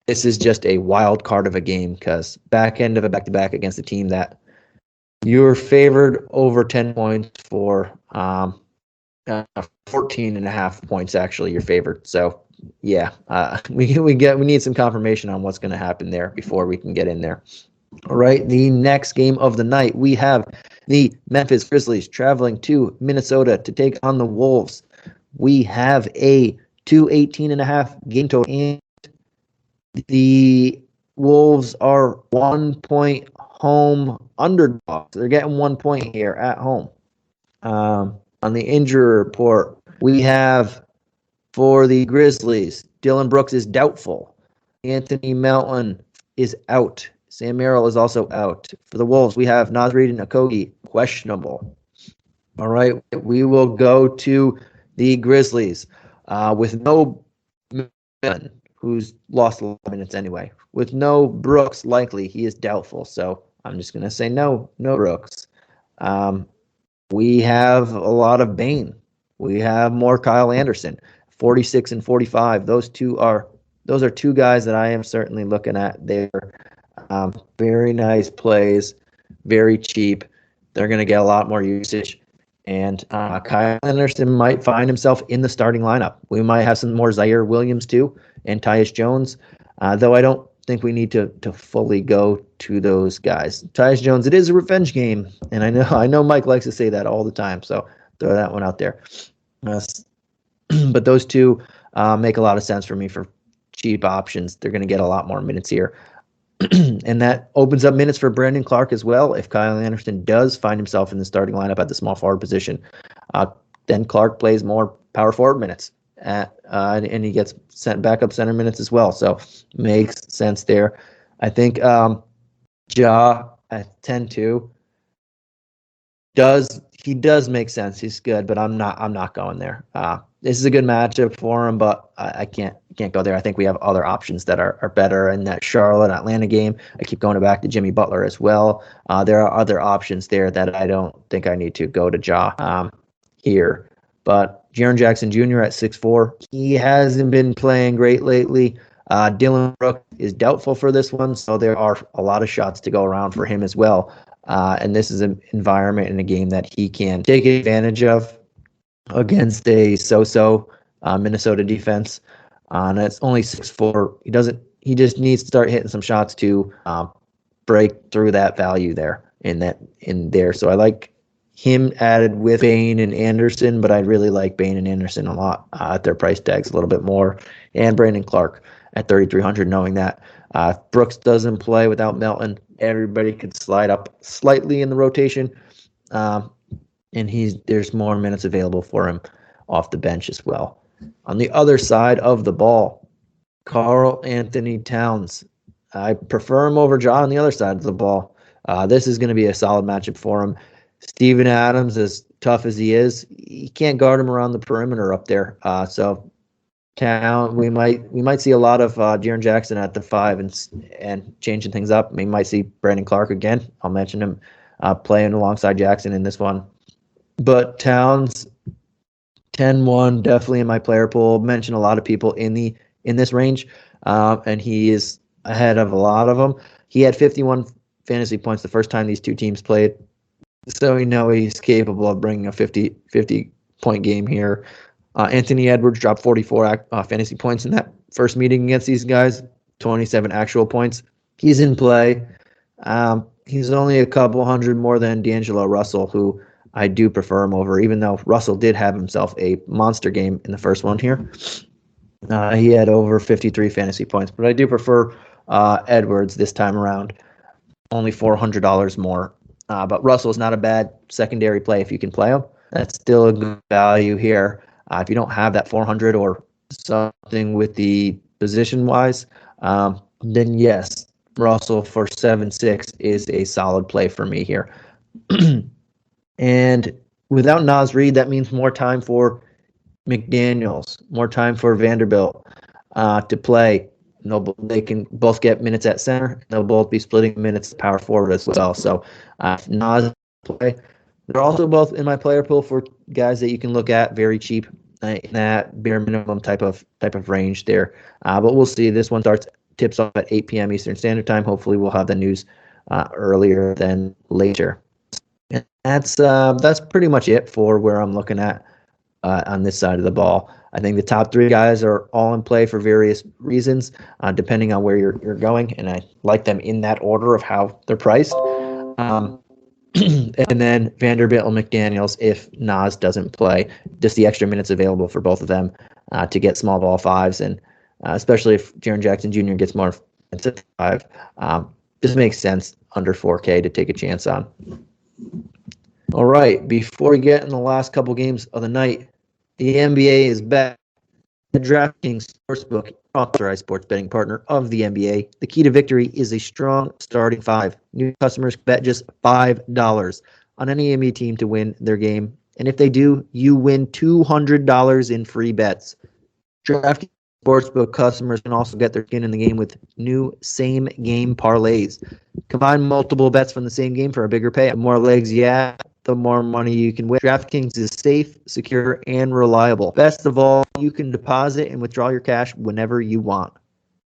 this is just a wild card of a game because back end of a back-to-back against a team that you're favored over 10 points for 14.5 points, actually, you're favored. So, yeah, we need some confirmation on what's going to happen there before we can get in there. All right, the next game of the night, we have the Memphis Grizzlies traveling to Minnesota to take on the Wolves. We have a 218.5 game total, and the Wolves are 1-point home underdogs. They're getting 1 point here at home. On the injury report, we have for the Grizzlies, Dillon Brooks is doubtful. Anthony Melton is out. Sam Merrill is also out. For the Wolves, we have Nasrid and Okogie, questionable. All right, we will go to the Grizzlies with no Melton, who's lost a lot of minutes anyway. With no Brooks, likely, he is doubtful. So I'm just going to say no Brooks. We have a lot of Bane. We have more Kyle Anderson, 46 and 45. Those are 2 guys that I am certainly looking at. They're very nice plays, very cheap. They're going to get a lot more usage. And Kyle Anderson might find himself in the starting lineup. We might have some more Zaire Williams too, and Tyus Jones, though I don't think we need to fully go to those guys. Tyus Jones, it is a revenge game, and I know Mike likes to say that all the time, so throw that one out there. But those 2 make a lot of sense for me for cheap options. They're going to get a lot more minutes here. And that opens up minutes for Brandon Clark as well. If Kyle Anderson does find himself in the starting lineup at the small forward position, then Clark plays more power forward minutes. and he gets sent backup center minutes as well. So makes sense there. I think Ja at 10-2 does make sense. He's good, but I'm not going there. This is a good matchup for him, but I can't go there. I think we have other options that are better in that Charlotte Atlanta game. I keep going back to Jimmy Butler as well. There are other options there that I don't think I need to go to Ja here. But Jaren Jackson Jr. at 6'4", he hasn't been playing great lately. Dylan Brooks is doubtful for this one, so there are a lot of shots to go around for him as well. And this is an environment in a game that he can take advantage of against a so-so Minnesota defense. And it's only 6'4". He just needs to start hitting some shots to break through that value there in there. So I like him added with Bane and Anderson, but I really like Bane and Anderson a lot at their price tags a little bit more, and Brandon Clark at 3,300, knowing that if Brooks doesn't play without Melton, everybody could slide up slightly in the rotation, and there's more minutes available for him off the bench as well. On the other side of the ball, Karl Anthony Towns. I prefer him over Ja on the other side of the ball. This is going to be a solid matchup for him. Steven Adams, as tough as he is, he can't guard him around the perimeter up there. So Town, we might see a lot of Jaren Jackson at the 5 and changing things up. We might see Brandon Clark again. I'll mention him playing alongside Jackson in this one. But Towns, 10-1, definitely in my player pool. Mentioned a lot of people in this range, and he is ahead of a lot of them. He had 51 fantasy points the first time these two teams played. So we know he's capable of bringing a 50-point game here. Anthony Edwards dropped 44 fantasy points in that first meeting against these guys, 27 actual points. He's in play. He's only a couple hundred more than D'Angelo Russell, who I do prefer him over, even though Russell did have himself a monster game in the first one here. He had over 53 fantasy points, but I do prefer Edwards this time around, only $400 more. But Russell is not a bad secondary play if you can play him. That's still a good value here. If you don't have that 400 or something with the position-wise, then yes, Russell for 7-6 is a solid play for me here. And without Naz Reid, that means more time for McDaniels, more time for Vanderbilt to play. They can both get minutes at center. They'll both be splitting minutes at power forward as well. So Naz play. They're also both in my player pool for guys that you can look at very cheap in that bare minimum type of range there. But we'll see. This one tips off at 8 p.m. Eastern Standard Time. Hopefully we'll have the news earlier than later. And that's pretty much it for where I'm looking at on this side of the ball. I think the top 3 guys are all in play for various reasons, depending on where you're going, and I like them in that order of how they're priced. And then Vanderbilt and McDaniels if Naz doesn't play, just the extra minutes available for both of them to get small ball 5s, and especially if Jaren Jackson Jr. gets more at 5, this makes sense under 4K to take a chance on. All right, before we get in the last couple games of the night, the NBA is back. The DraftKings Sportsbook, authorized sports betting partner of the NBA. The key to victory is a strong starting 5. New customers bet just $5 on any NBA team to win their game. And if they do, you win $200 in free bets. DraftKings Sportsbook customers can also get their skin in the game with new same-game parlays. Combine multiple bets from the same game for a bigger payout. The more legs you add, the more money you can win. DraftKings is safe, secure, and reliable. Best of all, you can deposit and withdraw your cash whenever you want.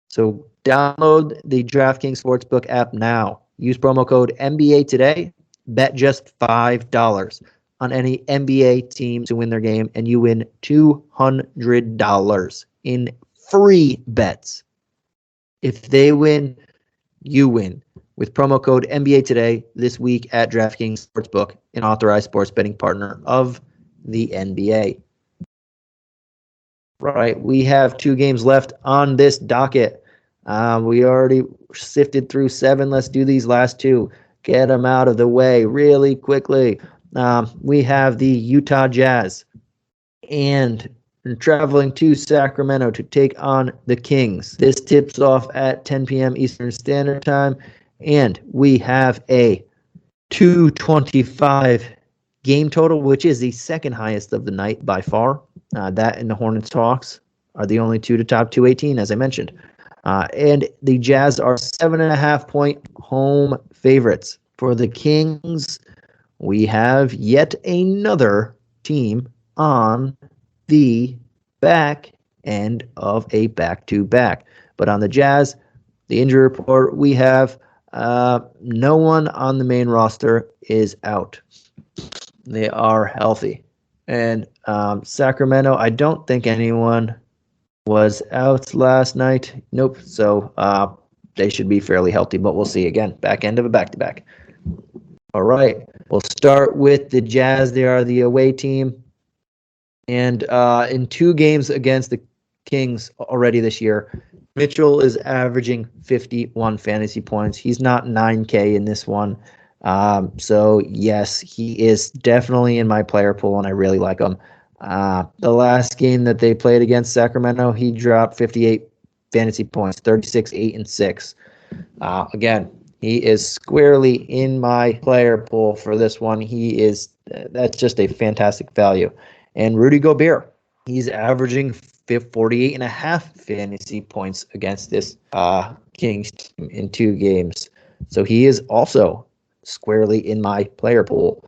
So download the DraftKings Sportsbook app now. Use promo code NBA today. Bet just $5 on any NBA team to win their game, and you win $200 in free bets. If they win, you win. With promo code NBA today this week at DraftKings Sportsbook, an authorized sports betting partner of the NBA. Right, we have 2 games left on this docket. We already sifted through 7. Let's do these last 2. Get them out of the way really quickly. We have the Utah Jazz and and traveling to Sacramento to take on the Kings. This tips off at 10 p.m. Eastern Standard Time, and we have a 225 game total, which is the second highest of the night by far. That and the Hornets Hawks are the only two to top 218, as I mentioned. And the Jazz are 7.5-point home favorites. For the Kings, we have yet another team on the back end of a back-to-back. But on the Jazz, the injury report, we have no one on the main roster is out. They are healthy. And Sacramento, I don't think anyone was out last night. Nope. So they should be fairly healthy, but we'll see. Again, back end of a back-to-back. All right. We'll start with the Jazz. They are the away team. And in 2 games against the Kings already this year, Mitchell is averaging 51 fantasy points. He's not 9K in this one. So, yes, he is definitely in my player pool, and I really like him. The last game that they played against Sacramento, he dropped 58 fantasy points, 36, 8, and 6. Again, he is squarely in my player pool for this one. That's just a fantastic value. And Rudy Gobert, he's averaging 48.5 fantasy points against this Kings team in 2 games. So he is also squarely in my player pool.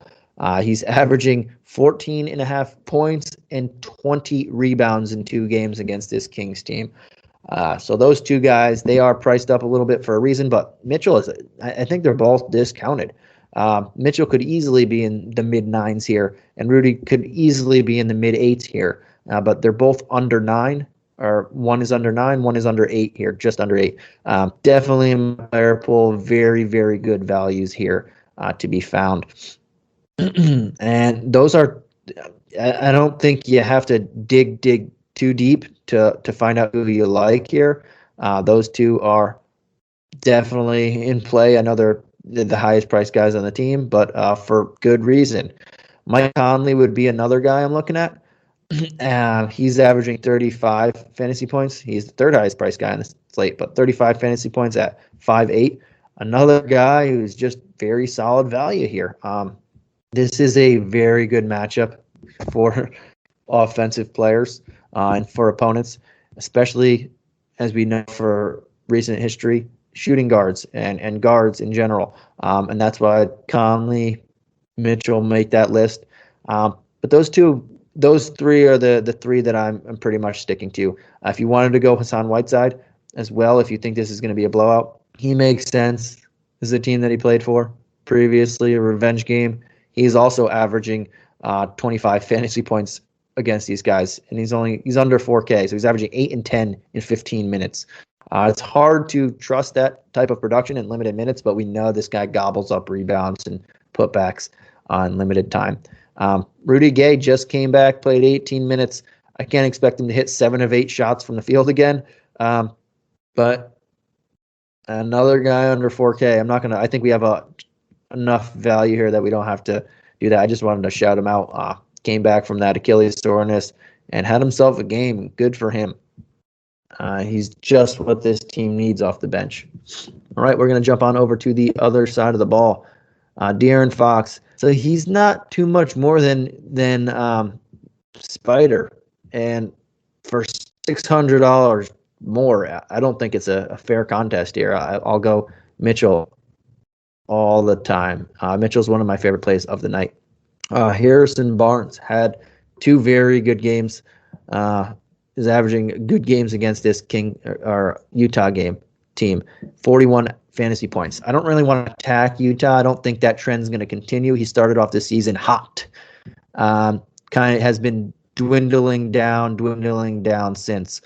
He's averaging 14.5 points and 20 rebounds in 2 games against this Kings team. So those 2 guys, they are priced up a little bit for a reason, but Mitchell I think they're both discounted. Mitchell could easily be in the mid-9s here, and Rudy could easily be in the mid-8s here. But they're both under 9, or one is under 9, one is under 8 here, just under 8. Definitely in my player pool, very, very good values here to be found. And those are, I don't think you have to dig too deep to find out who you like here. Those 2 are definitely in play. I know they're the highest priced guys on the team, but for good reason. Mike Conley would be another guy I'm looking at. He's averaging 35 fantasy points. He's the 3rd highest priced guy on the slate, but 35 fantasy points at 5'8". Another guy who's just very solid value here. This is a very good matchup for offensive players and for opponents, especially as we know for recent history, shooting guards and guards in general. And that's why Conley, Mitchell make that list. But those 3 are the 3 that I'm pretty much sticking to. If you wanted to go Hassan Whiteside as well, if you think this is going to be a blowout, he makes sense. This is a team that he played for previously, a revenge game. He's also averaging 25 fantasy points against these guys, and he's under 4K, so he's averaging 8 and 10 in 15 minutes. It's hard to trust that type of production in limited minutes, but we know this guy gobbles up rebounds and putbacks on limited time. Rudy Gay just came back, played 18 minutes. I can't expect him to hit 7 of 8 shots from the field again. But another guy under 4K. I think we have enough value here that we don't have to do that. I just wanted to shout him out. Came back from that Achilles soreness and had himself a game. Good for him. He's just what this team needs off the bench. All right, we're going to jump on over to the other side of the ball. De'Aaron Fox. So he's not too much more than Spider. And for $600 more, I don't think it's a fair contest here. I'll go Mitchell all the time. Mitchell's one of my favorite plays of the night. Harrison Barnes had 2 very good games. Is averaging good games against this Utah team. 41 fantasy points. I don't really want to attack Utah. I don't think that trend's going to continue. He started off the season hot. Kind of has been dwindling down since.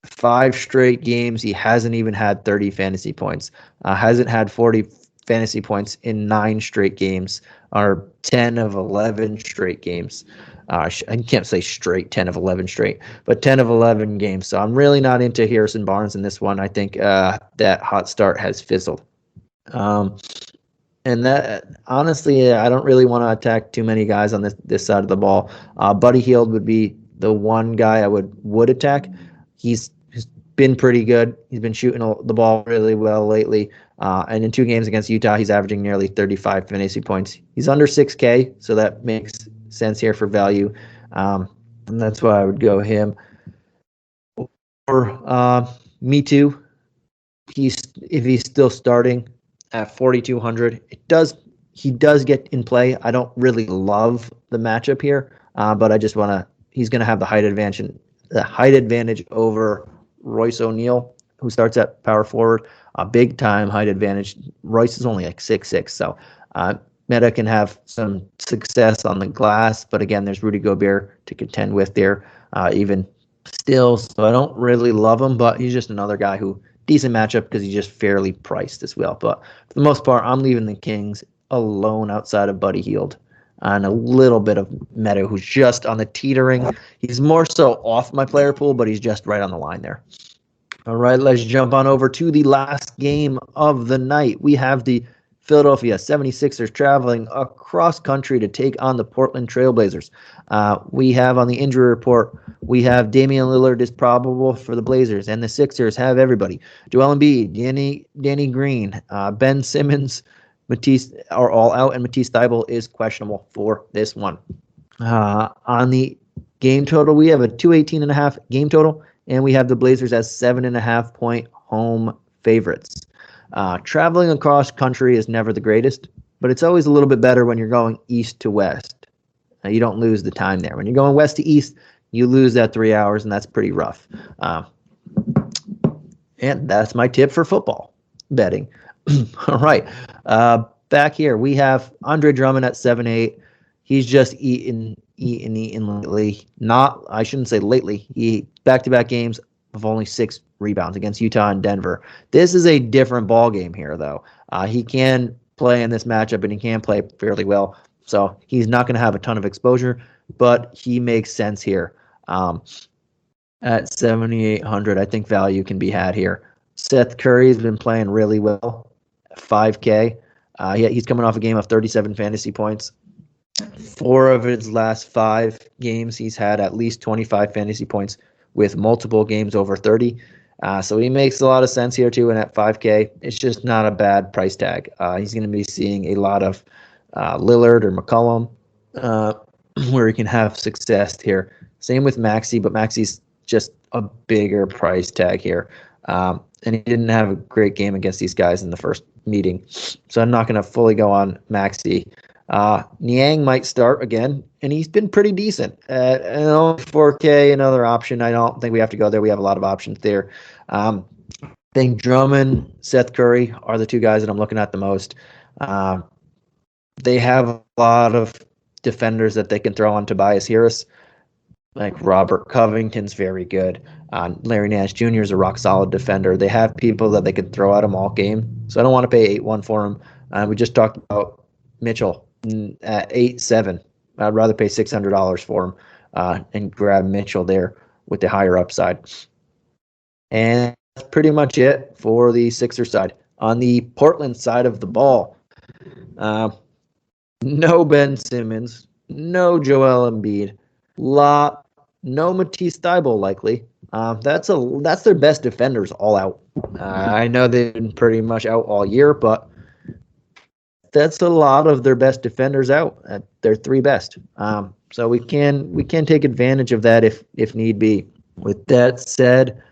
5 straight games. He hasn't even had 30 fantasy points. Hasn't had 40 fantasy points in 9 straight games, or 10 of 11 straight games. I can't say straight 10 of 11 straight, but 10 of 11 games. So I'm really not into Harrison Barnes in this one. I think that hot start has fizzled. And that, honestly, I don't really want to attack too many guys on this side of the ball. Buddy Hield would be the one guy I would attack. He's been pretty good. He's been shooting the ball really well lately. And in 2 games against Utah, he's averaging nearly 35 fantasy points. He's under 6K, so that makes sense here for value. And that's why I would go him. Or me too. If he's still starting at 4,200, he does get in play. I don't really love the matchup here, but I just want to. He's going to have the height advantage over Royce O'Neal, who starts at power forward. A big time height advantage. Royce is only like 6'6", so Meta can have some success on the glass, but again, there's Rudy Gobert to contend with there, even still. So I don't really love him, but he's just another guy who decent matchup because he's just fairly priced as well. But for the most part, I'm leaving the Kings alone outside of Buddy Hield and a little bit of Meta, who's just on the teetering. He's more so off my player pool, but he's just right on the line there. All right, let's jump on over to the last game of the night. We have the Philadelphia 76ers traveling across country to take on the Portland Trailblazers. We have on the injury report, we have Damian Lillard is probable for the Blazers, and the Sixers have everybody. Joel Embiid, Danny Green, Ben Simmons, Matisse are all out, and Matisse Thybulle is questionable for this one. On the game total, we have a 218.5 game total, and we have the Blazers as 7.5-point home favorites. Traveling across country is never the greatest, but it's always a little bit better when you're going east to west. You don't lose the time there. When you're going west to east, you lose that 3 hours, and that's pretty rough. And that's my tip for football betting. All right. Back here, we have Andre Drummond at 7.8. He's just eaten lately. I shouldn't say lately. He back-to-back games of only 6 rebounds against Utah and Denver. This is a different ball game here, though. He can play in this matchup, and he can play fairly well. So he's not going to have a ton of exposure, but he makes sense here. At 7,800, I think value can be had here. Seth Curry has been playing really well, 5K. He's coming off a game of 37 fantasy points. 4 of his last 5 games, he's had at least 25 fantasy points with multiple games over 30. So he makes a lot of sense here, too. And at 5K, it's just not a bad price tag. He's going to be seeing a lot of Lillard or McCollum where he can have success here. Same with Maxey, but Maxey's just a bigger price tag here. And he didn't have a great game against these guys in the first meeting. So I'm not going to fully go on Maxey. Niang might start again, and he's been pretty decent. 4K, another option. I don't think we have to go there. We have a lot of options there. I think Drummond, Seth Curry are the 2 guys that I'm looking at the most. They have a lot of defenders that they can throw on Tobias Harris. Like Robert Covington's very good. Larry Nance Jr. is a rock-solid defender. They have people that they can throw at him all game. So I don't want to pay 8-1 for him. We just talked about Mitchell at 8-7. I'd rather pay $600 for him and grab Mitchell there with the higher upside. And that's pretty much it for the Sixers side. On the Portland side of the ball, no Ben Simmons, no Joel Embiid, no Matisse Thybulle likely. That's their best defenders all out. I know they've been pretty much out all year, but that's a lot of their best defenders out. Their 3 best. So we can take advantage of that if need be. With that said,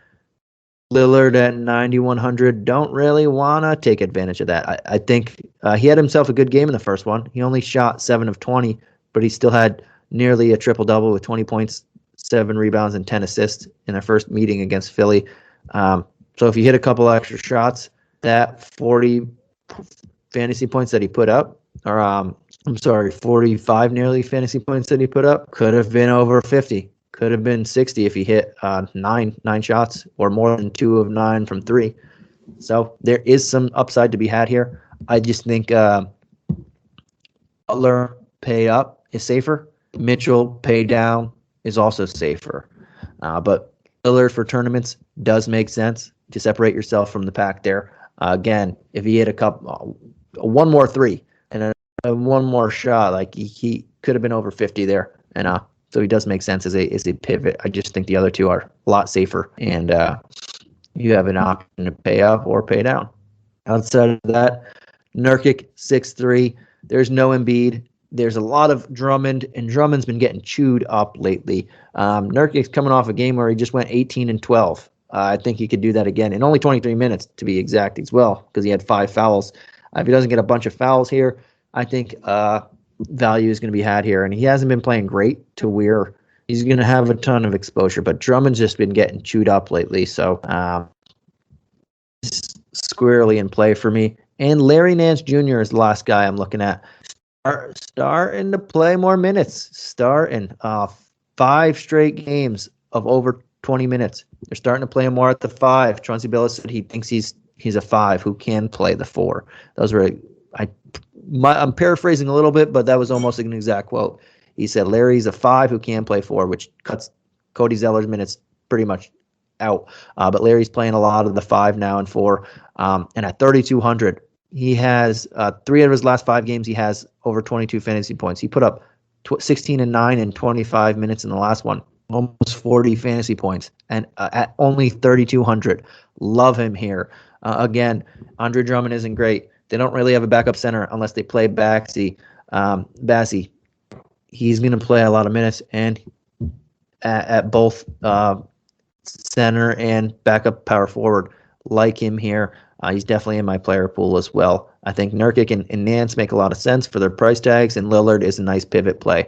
Lillard at 9,100, don't really want to take advantage of that. I think he had himself a good game in the first one. He only shot 7 of 20, but he still had nearly a triple-double with 20 points, 7 rebounds, and 10 assists in their first meeting against Philly. So if you hit a couple extra shots, that 40 fantasy points that he put up, or 45 nearly fantasy points that he put up, could have been over 50. Could have been 60 if he hit 9 shots or more than 2 of 9 from 3. So there is some upside to be had here. I just think Butler pay up is safer. Mitchell pay down is also safer. But Lillard for tournaments does make sense to separate yourself from the pack there. Again, if he hit a couple one more three and one more shot. Like he could have been over 50 there. And so he does make sense as a pivot. I just think the other two are a lot safer. And you have an option to pay up or pay down. Outside of that, Nurkic 6'3". There's no Embiid. There's a lot of Drummond, and Drummond's been getting chewed up lately. Nurkic's coming off a game where he just went 18 and 12. I think he could do that again in only 23 minutes, to be exact, as well, because he had 5 fouls. If he doesn't get a bunch of fouls here, I think value is going to be had here. And he hasn't been playing great to where he's going to have a ton of exposure. But Drummond's just been getting chewed up lately, so squarely in play for me. And Larry Nance Jr. is the last guy I'm looking at. Starting to play more minutes. Starting 5 straight games of over 20 minutes. They're starting to play him more at the 5. Chauncey Billups said he thinks he's a 5 who can play the 4. Those were I'm paraphrasing a little bit, but that was almost an exact quote. He said Larry's a 5 who can play 4, which cuts Cody Zeller's minutes pretty much out. But Larry's playing a lot of the 5 now and 4. And at 3,200, he has 3 of his last 5 games. He has over 22 fantasy points. He put up 16 and 9 in 25 minutes in the last one, almost 40 fantasy points, and at only 3,200. Love him here. Again, Andre Drummond isn't great. They don't really have a backup center unless they play Bassey. He's going to play a lot of minutes, and at both center and backup power forward. Like him here. He's definitely in my player pool as well. I think Nurkic and Nance make a lot of sense for their price tags, and Lillard is a nice pivot play.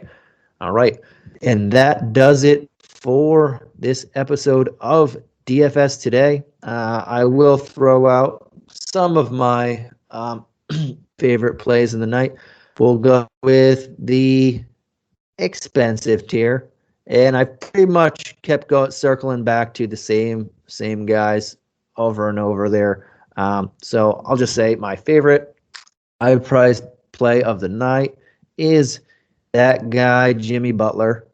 All right. And that does it for this episode of DFS Today. I will throw out some of my favorite plays in the night. We'll go with the expensive tier. And I pretty much kept circling back to the same guys over and over there. So I'll just say my favorite high-priced play of the night is that guy, Jimmy Butler.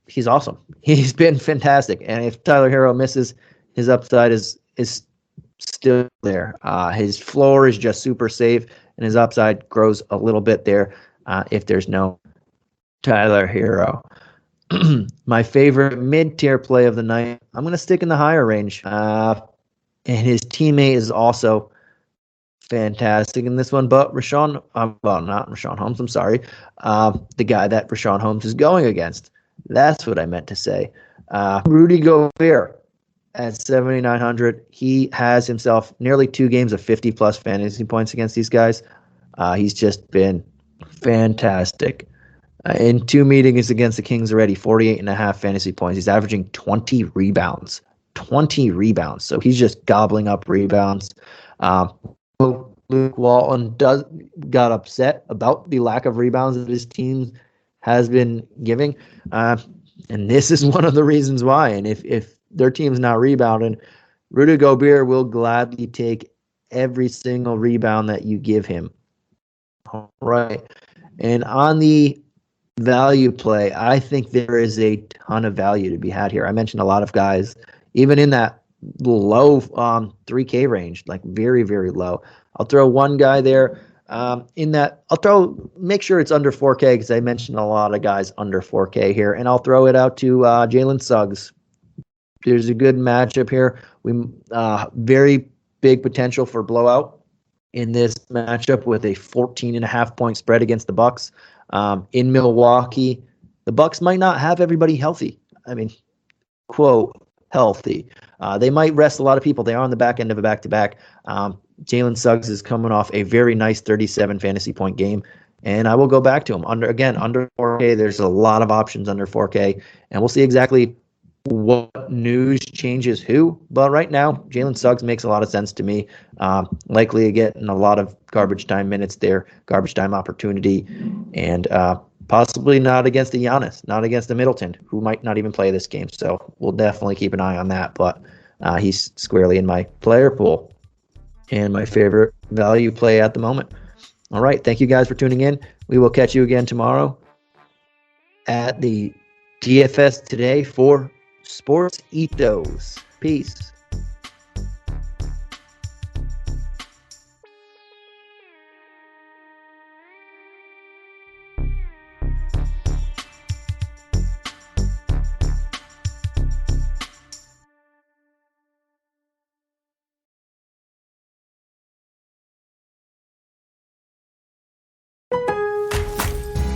He's awesome. He's been fantastic. And if Tyler Hero misses, his upside is still there. His floor is just super safe, and his upside grows a little bit there if there's no Tyler Hero. My favorite mid-tier play of the night, I'm going to stick in the higher range. And his teammate is also fantastic in this one, but not Rashawn Holmes, I'm sorry. The guy that Rashawn Holmes is going against. That's what I meant to say. Rudy Gobert at 7,900. He has himself nearly 2 games of 50-plus fantasy points against these guys. He's just been fantastic. In 2 meetings against the Kings already, 48.5 fantasy points. He's averaging 20 rebounds. 20 rebounds. So he's just gobbling up rebounds. Luke Walton got upset about the lack of rebounds that his team has been giving. And this is one of the reasons why. And if their team's not rebounding, Rudy Gobert will gladly take every single rebound that you give him. All right. And on the value play, I think there is a ton of value to be had here. I mentioned a lot of guys, even in that low 3K range, like very, very low. I'll throw one guy there make sure it's under 4K because I mentioned a lot of guys under 4K here, and I'll throw it out to Jaylen Suggs. There's a good matchup here. Very big potential for blowout in this matchup with a 14.5 point spread against the Bucks. In Milwaukee, the Bucks might not have everybody healthy. I mean, quote, healthy. They might rest a lot of people. They are on the back end of a back-to-back. Jaylen Suggs is coming off a very nice 37 fantasy point game, and I will go back to him. Under 4K, there's a lot of options under 4K, and we'll see exactly what news changes who. But right now, Jaylen Suggs makes a lot of sense to me. Likely getting a lot of garbage time minutes there, garbage time opportunity, and possibly not against the Giannis, not against the Middleton, who might not even play this game. So we'll definitely keep an eye on that. But he's squarely in my player pool and my favorite value play at the moment. All right. Thank you guys for tuning in. We will catch you again tomorrow at the DFS Today for SportsEthos. Peace.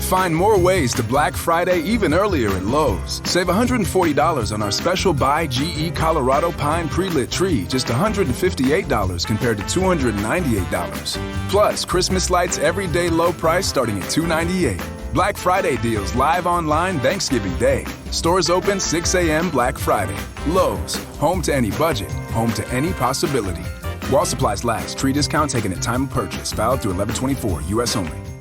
Find more ways to Black Friday even earlier at Lowe's. Save $140 on our special Buy GE Colorado Pine Pre-Lit Tree, just $158 compared to $298. Plus, Christmas lights everyday low price starting at $298. Black Friday deals live online Thanksgiving Day. Stores open 6 a.m. Black Friday. Lowe's, home to any budget, home to any possibility. While supplies last, tree discount taken at time of purchase, valid through 11/24, U.S. only.